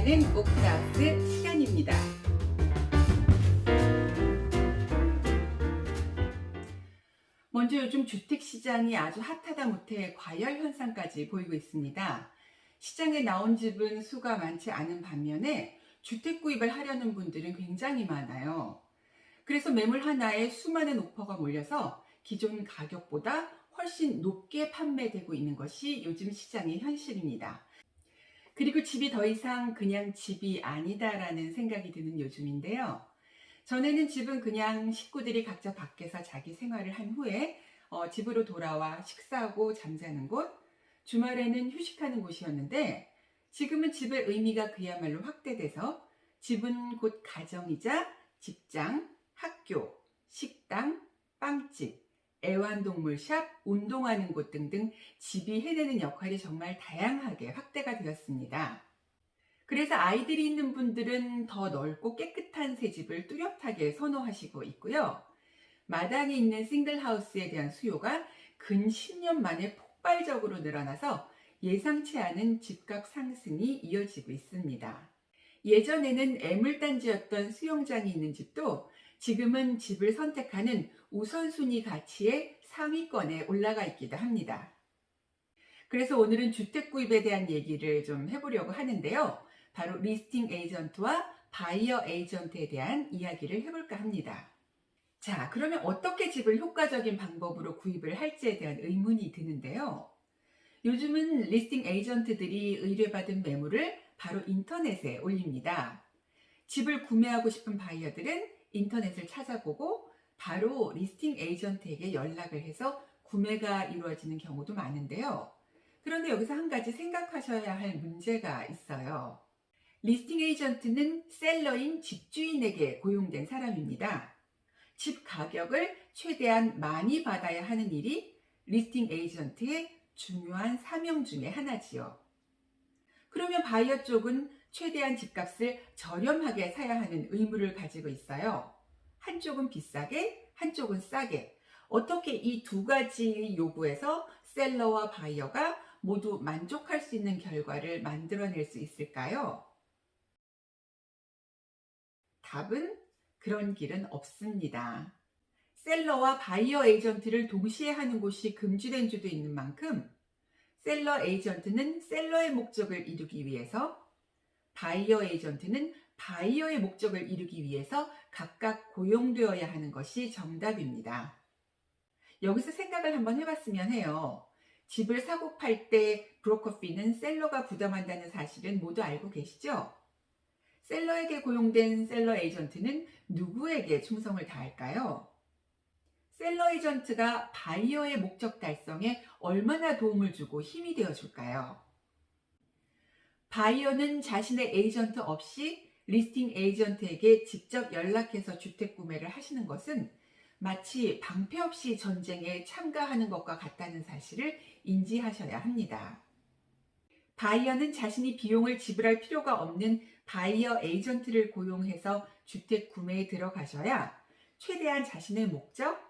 함께하는 오픈하우스 시간입니다. 먼저 요즘 주택시장이 아주 핫하다 못해 과열 현상까지 보이고 있습니다. 시장에 나온 집은 수가 많지 않은 반면에 주택 구입을 하려는 분들은 굉장히 많아요. 그래서 매물 하나에 수많은 오퍼가 몰려서 기존 가격보다 훨씬 높게 판매되고 있는 것이 요즘 시장의 현실입니다. 그리고 집이 더 이상 그냥 집이 아니다라는 생각이 드는 요즘인데요. 전에는 집은 그냥 식구들이 각자 밖에서 자기 생활을 한 후에 집으로 돌아와 식사하고 잠자는 곳, 주말에는 휴식하는 곳이었는데 지금은 집의 의미가 그야말로 확대돼서 집은 곧 가정이자 직장, 학교, 식당, 빵집, 애완동물 샵, 운동하는 곳 등등 집이 해내는 역할이 정말 다양하게 확대가 되었습니다. 그래서 아이들이 있는 분들은 더 넓고 깨끗한 새 집을 뚜렷하게 선호하시고 있고요. 마당에 있는 싱글하우스에 대한 수요가 근 10년 만에 폭발적으로 늘어나서 예상치 않은 집값 상승이 이어지고 있습니다. 예전에는 애물단지였던 수영장이 있는 집도 지금은 집을 선택하는 우선순위 가치의 상위권에 올라가 있기도 합니다. 그래서 오늘은 주택 구입에 대한 얘기를 좀 해보려고 하는데요. 바로 리스팅 에이전트와 바이어 에이전트에 대한 이야기를 해볼까 합니다. 자, 그러면 어떻게 집을 효과적인 방법으로 구입을 할지에 대한 의문이 드는데요. 요즘은 리스팅 에이전트들이 의뢰받은 매물을 바로 인터넷에 올립니다. 집을 구매하고 싶은 바이어들은 인터넷을 찾아보고 바로 리스팅 에이전트에게 연락을 해서 구매가 이루어지는 경우도 많은데요. 그런데 여기서 한 가지 생각하셔야 할 문제가 있어요. 리스팅 에이전트는 셀러인 집주인에게 고용된 사람입니다. 집 가격을 최대한 많이 받아야 하는 일이 리스팅 에이전트의 중요한 사명 중에 하나지요. 그러면 바이어 쪽은 최대한 집값을 저렴하게 사야 하는 의무를 가지고 있어요. 한쪽은 비싸게, 한쪽은 싸게. 어떻게 이 두 가지 요구에서 셀러와 바이어가 모두 만족할 수 있는 결과를 만들어낼 수 있을까요? 답은 그런 길은 없습니다. 셀러와 바이어 에이전트를 동시에 하는 곳이 금지된 주도 있는 만큼 셀러 에이전트는 셀러의 목적을 이루기 위해서, 바이어 에이전트는 바이어의 목적을 이루기 위해서 각각 고용되어야 하는 것이 정답입니다. 여기서 생각을 한번 해봤으면 해요. 집을 사고 팔 때 브로커피는 셀러가 부담한다는 사실은 모두 알고 계시죠? 셀러에게 고용된 셀러 에이전트는 누구에게 충성을 다할까요? 셀러 에이전트가 바이어의 목적 달성에 얼마나 도움을 주고 힘이 되어 줄까요? 바이어는 자신의 에이전트 없이 리스팅 에이전트에게 직접 연락해서 주택 구매를 하시는 것은 마치 방패 없이 전쟁에 참가하는 것과 같다는 사실을 인지하셔야 합니다. 바이어는 자신이 비용을 지불할 필요가 없는 바이어 에이전트를 고용해서 주택 구매에 들어가셔야 최대한 자신의 목적,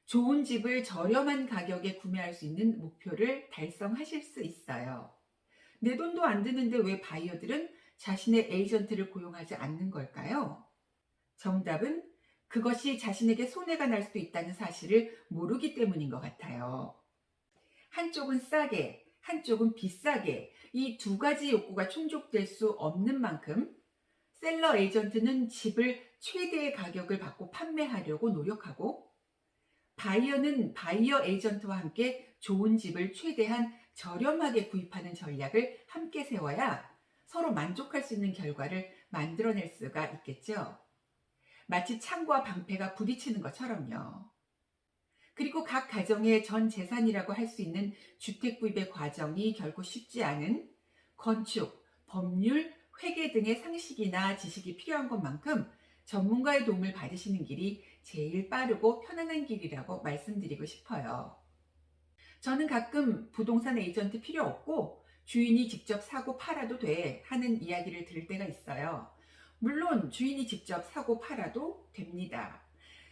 좋은 집을 저렴한 가격에 구매할 수 있는 목표를 달성하실 수 있어요. 내 돈도 안 드는데 왜 바이어들은 자신의 에이전트를 고용하지 않는 걸까요? 정답은 그것이 자신에게 손해가 날 수도 있다는 사실을 모르기 때문인 것 같아요. 한쪽은 싸게, 한쪽은 비싸게 이 두 가지 욕구가 충족될 수 없는 만큼 셀러 에이전트는 집을 최대의 가격을 받고 판매하려고 노력하고 바이어는 바이어 에이전트와 함께 좋은 집을 최대한 저렴하게 구입하는 전략을 함께 세워야 서로 만족할 수 있는 결과를 만들어낼 수가 있겠죠. 마치 창과 방패가 부딪히는 것처럼요. 그리고 각 가정의 전 재산이라고 할 수 있는 주택 구입의 과정이 결코 쉽지 않은 건축, 법률, 회계 등의 상식이나 지식이 필요한 것만큼 전문가의 도움을 받으시는 길이 제일 빠르고 편안한 길이라고 말씀드리고 싶어요. 저는 가끔 부동산 에이전트 필요 없고 주인이 직접 사고 팔아도 돼 하는 이야기를 들을 때가 있어요. 물론 주인이 직접 사고 팔아도 됩니다.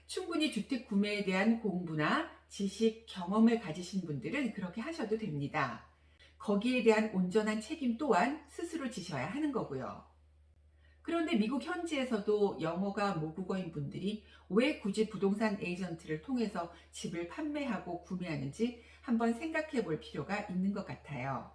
충분히 주택 구매에 대한 공부나 지식, 경험을 가지신 분들은 그렇게 하셔도 됩니다. 거기에 대한 온전한 책임 또한 스스로 지셔야 하는 거고요. 그런데 미국 현지에서도 영어가 모국어인 분들이 왜 굳이 부동산 에이전트를 통해서 집을 판매하고 구매하는지 한번 생각해 볼 필요가 있는 것 같아요.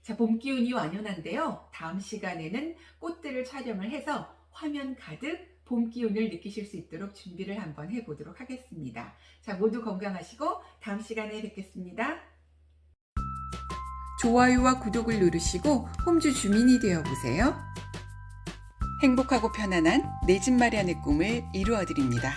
자, 봄 기운이 완연한데요. 다음 시간에는 꽃들을 촬영을 해서 화면 가득 봄 기운을 느끼실 수 있도록 준비를 한번 해보도록 하겠습니다. 자, 모두 건강하시고 다음 시간에 뵙겠습니다. 좋아요와 구독을 누르시고 홈즈 주민이 되어 보세요. 행복하고 편안한 내 집 마련의 꿈을 이루어 드립니다.